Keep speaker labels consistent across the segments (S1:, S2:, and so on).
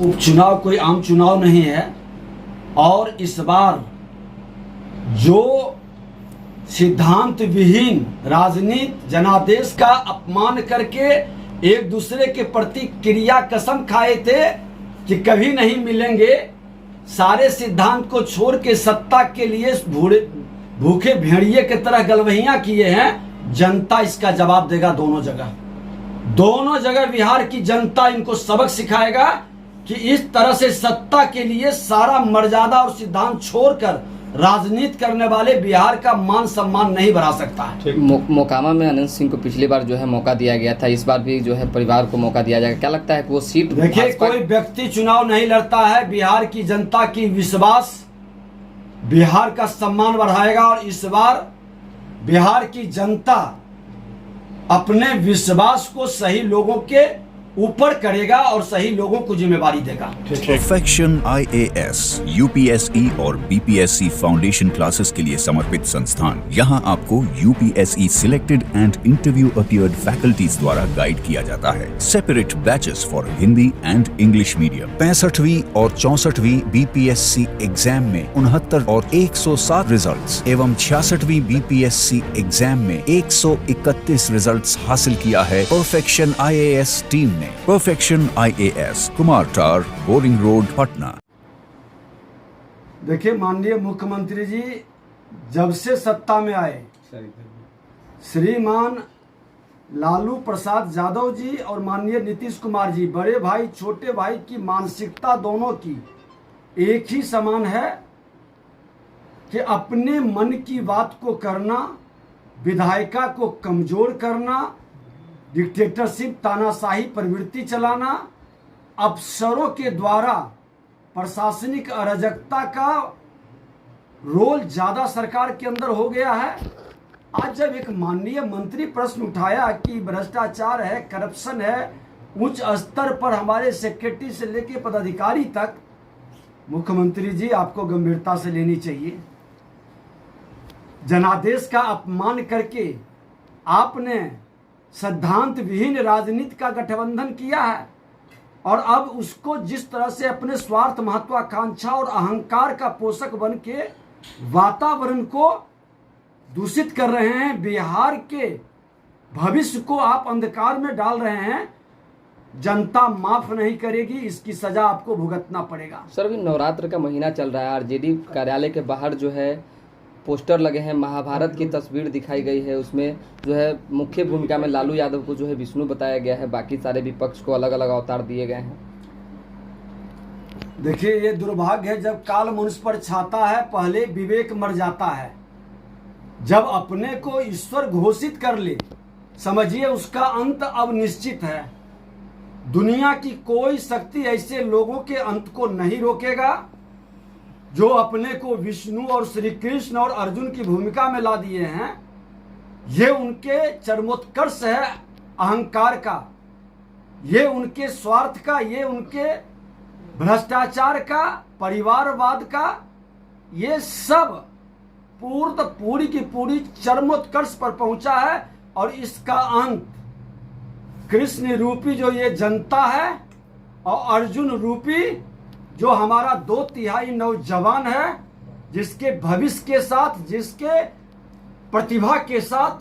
S1: उपचुनाव कोई आम चुनाव नहीं है और इस बार जो सिद्धांत विहीन राजनीति जनादेश का अपमान करके एक दूसरे के प्रति क्रिया कसम खाए थे कि कभी नहीं मिलेंगे, सारे सिद्धांत को छोड़ के सत्ता के लिए भूखे भेड़िए की तरह गलवहियां किए हैं। जनता इसका जवाब देगा दोनों जगह बिहार की जनता इनको सबक सिखाएगा कि इस तरह से सत्ता के लिए सारा मर्यादा और सिद्धांत छोड़कर राजनीति करने वाले बिहार का मान सम्मान नहीं बढ़ा सकता है।
S2: मोकामा में अनंत सिंह को पिछली बार जो है मौका दिया गया था, इस बार भी जो है परिवार को मौका दिया जाएगा। क्या लगता है कि वो सीट?
S1: देखिए, कोई व्यक्ति चुनाव नहीं लड़ता है, बिहार की जनता की विश्वास बिहार का सम्मान बढ़ाएगा और इस बार बिहार की जनता अपने विश्वास को सही लोगों के ऊपर करेगा और सही लोगों को जिम्मेवारी देगा।
S3: परफेक्शन IAS, UPSE और BPSC फाउंडेशन क्लासेस के लिए समर्पित संस्थान। यहाँ आपको UPSE selected and interview appeared faculties द्वारा गाइड किया जाता है। Separate batches for Hindi and English medium. 65वीं और 64वीं BPSC एग्जाम में 69 और 107 रिजल्ट्स एवं 66वीं BPSC एग्जाम में 131 रिजल्ट्स हासिल किया है परफेक्शन IAS टीम ने। परफेक्शन IAS, कुमार टार, बोरिंग रोड, पटना।
S1: देखिए, माननीय मुख्यमंत्री जी जब से सत्ता में आए, श्रीमान लालू प्रसाद यादव जी और माननीय नीतीश कुमार जी, बड़े भाई छोटे भाई की मानसिकता दोनों की एक ही समान है कि अपने मन की बात को करना, विधायिका को कमजोर करना, डिक्टेटरशिप तानाशाही प्रवृत्ति चलाना, अफसरों के द्वारा प्रशासनिक अराजकता का रोल ज्यादा सरकार के अंदर हो गया है। आज जब एक माननीय मंत्री प्रश्न उठाया कि भ्रष्टाचार है, करप्शन है, उच्च स्तर पर हमारे सेक्रेटरी से लेकर पदाधिकारी तक, मुख्यमंत्री जी आपको गंभीरता से लेनी चाहिए। जनादेश का अपमान करके आपने सिद्धांत विहीन राजनीति का गठबंधन किया है और अब उसको जिस तरह से अपने स्वार्थ, महत्वाकांक्षा और अहंकार का पोषक बन के वातावरण को दूषित कर रहे हैं, बिहार के भविष्य को आप अंधकार में डाल रहे हैं। जनता माफ नहीं करेगी, इसकी सजा आपको भुगतना पड़ेगा।
S2: सर, अभी नवरात्र का महीना चल रहा है, आरजेडी कार्यालय के बाहर जो है पोस्टर लगे हैं, महाभारत की तस्वीर दिखाई गई है, उसमें जो है मुख्य भूमिका में लालू यादव को जो है विष्णु बताया गया है, बाकी सारे विपक्ष को अलग अलग अवतार दिए गए हैं।
S1: देखिए, ये दुर्भाग्य है जब काल मनुष्य पर छाता है, पहले विवेक मर जाता है। जब अपने को ईश्वर घोषित कर ले, समझिए उसका अंत अब निश्चित है। दुनिया की कोई शक्ति ऐसे लोगों के अंत को नहीं रोकेगा जो अपने को विष्णु और श्री कृष्ण और अर्जुन की भूमिका में ला दिए हैं। ये उनके चरमोत्कर्ष है अहंकार का, ये उनके स्वार्थ का, ये उनके भ्रष्टाचार का, परिवारवाद का, ये सब पूरी की पूरी चरमोत्कर्ष पर पहुंचा है और इसका अंत कृष्ण रूपी जो ये जनता है और अर्जुन रूपी जो हमारा 2/3 नौजवान है, जिसके भविष्य के साथ, जिसके प्रतिभा के साथ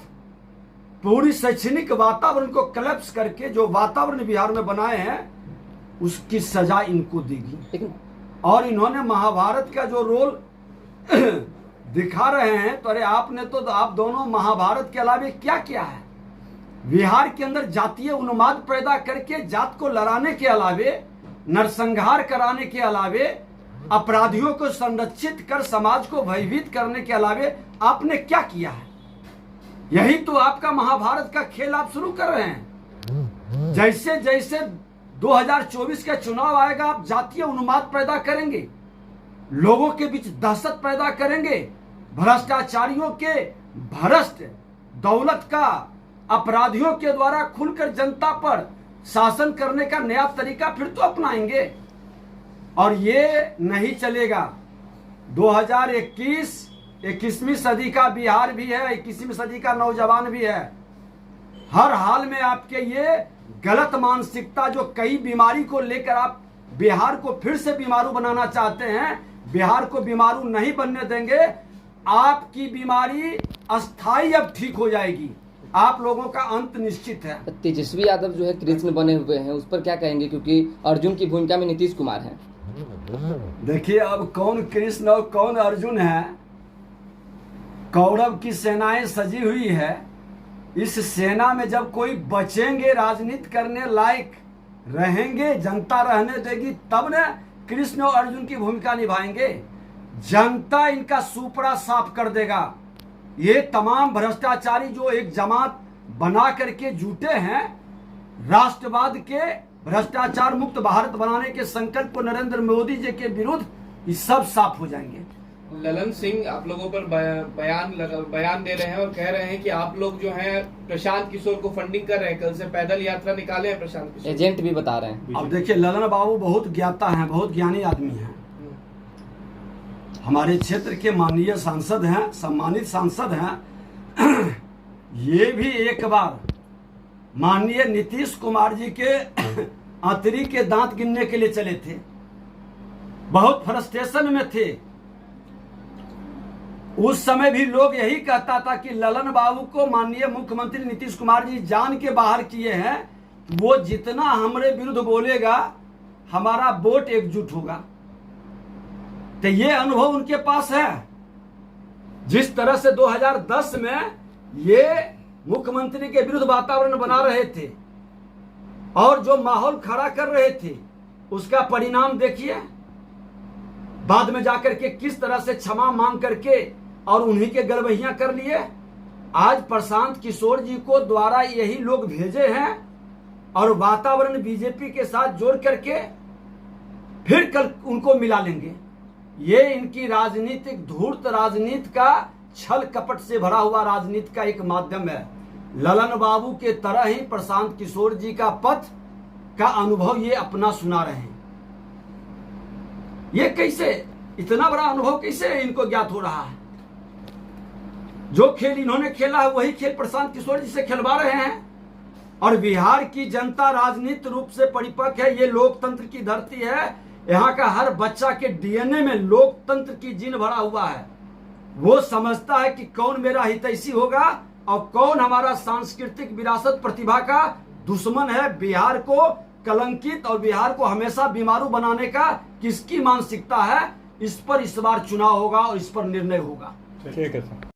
S1: पूरी शैक्षणिक वातावरण को कलेप्स करके जो वातावरण बिहार में बनाए हैं, उसकी सजा इनको देगी। और इन्होंने महाभारत का जो रोल दिखा रहे हैं, तो अरे आपने तो आप दोनों महाभारत के अलावे क्या किया है? बिहार के अंदर जातीय उन्माद पैदा करके जात को लड़ाने के अलावे, नरसंहार कराने के अलावे, अपराधियों को संरक्षित कर समाज को भयभीत करने के अलावे आपने क्या किया है? यही तो आपका महाभारत का खेल आप शुरू कर रहे हैं। जैसे जैसे 2024 का चुनाव आएगा, आप जातीय उन्माद पैदा करेंगे, लोगों के बीच दहशत पैदा करेंगे, भ्रष्टाचारियों के भ्रष्ट दौलत का अपराधियों के द्वारा खुलकर जनता पर शासन करने का नया तरीका फिर तो अपनाएंगे और ये नहीं चलेगा। 2021 21वीं सदी का बिहार भी है, 21वीं सदी का नौजवान भी है। हर हाल में आपके ये गलत मानसिकता जो कई बीमारी को लेकर आप बिहार को फिर से बीमारू बनाना चाहते हैं। बिहार को बीमारू नहीं बनने देंगे। आपकी बीमारी अस्थाई अब ठीक हो जाएगी। आप लोगों का अंत निश्चित है।
S2: तेजस्वी यादव जो है कृष्ण बने हुए हैं, उस पर क्या कहेंगे, क्योंकि अर्जुन की भूमिका में नीतीश कुमार हैं।
S1: देखिए, अब कौन कृष्ण और कौन अर्जुन है। कौरव की सेनाएं सजी हुई है। इस सेना में जब कोई बचेंगे, राजनीति करने लायक रहेंगे, जनता रहने देगी, तब न कृष्ण और अर्जुन की भूमिका निभाएंगे। जनता इनका सुपड़ा साफ कर देगा। ये तमाम भ्रष्टाचारी जो एक जमात बना करके जुटे हैं, राष्ट्रवाद के भ्रष्टाचार मुक्त भारत बनाने के संकल्प को नरेंद्र मोदी जी के विरुद्ध, ये सब साफ हो जाएंगे।
S4: ललन सिंह आप लोगों पर बयान दे रहे हैं और कह रहे हैं कि आप लोग जो हैं प्रशांत किशोर को फंडिंग कर रहे हैं। कल से पैदल यात्रा निकाले हैं प्रशांत किशोर,
S2: एजेंट भी बता रहे हैं।
S1: अब देखिए, ललन बाबू बहुत ज्ञाता हैं, बहुत ज्ञानी आदमी हैं। हमारे क्षेत्र के माननीय सांसद हैं, सम्मानित सांसद हैं। ये भी एक बार माननीय नीतीश कुमार जी के आंतरी के दांत गिनने के लिए चले थे। बहुत फ्रस्ट्रेशन में थे। उस समय भी लोग यही कहता था कि ललन बाबू को माननीय मुख्यमंत्री नीतीश कुमार जी जान के बाहर किए हैं। वो जितना हमारे विरुद्ध बोलेगा, हमारा वोट एकजुट होगा। तो ये अनुभव उनके पास है। जिस तरह से 2010 में ये मुख्यमंत्री के विरुद्ध वातावरण बना रहे थे और जो माहौल खड़ा कर रहे थे, उसका परिणाम देखिए। बाद में जाकर के किस तरह से क्षमा मांग करके और उन्हीं के गलबहियां कर लिए। आज प्रशांत किशोर जी को द्वारा यही लोग भेजे हैं और वातावरण बीजेपी के साथ जोड़ करके फिर कल उनको मिला लेंगे। ये इनकी राजनीतिक धूर्त राजनीति का, छल कपट से भरा हुआ राजनीति का एक माध्यम है। ललन बाबू के तरह ही प्रशांत किशोर जी का पथ का अनुभव ये अपना सुना रहे हैं। ये कैसे, इतना बड़ा अनुभव कैसे इनको ज्ञात हो रहा है? जो खेल इन्होंने खेला है वही खेल प्रशांत किशोर जी से खिलवा रहे हैं। और बिहार की जनता राजनीतिक रूप से परिपक्व है। ये लोकतंत्र की धरती है। यहाँ का हर बच्चा के डीएनए में लोकतंत्र की जीन भरा हुआ है। वो समझता है कि कौन मेरा हितैषी होगा और कौन हमारा सांस्कृतिक विरासत प्रतिभा का दुश्मन है। बिहार को कलंकित और बिहार को हमेशा बीमारू बनाने का किसकी मानसिकता है, इस पर इस बार चुनाव होगा और इस पर निर्णय होगा।
S5: ठीक है सर।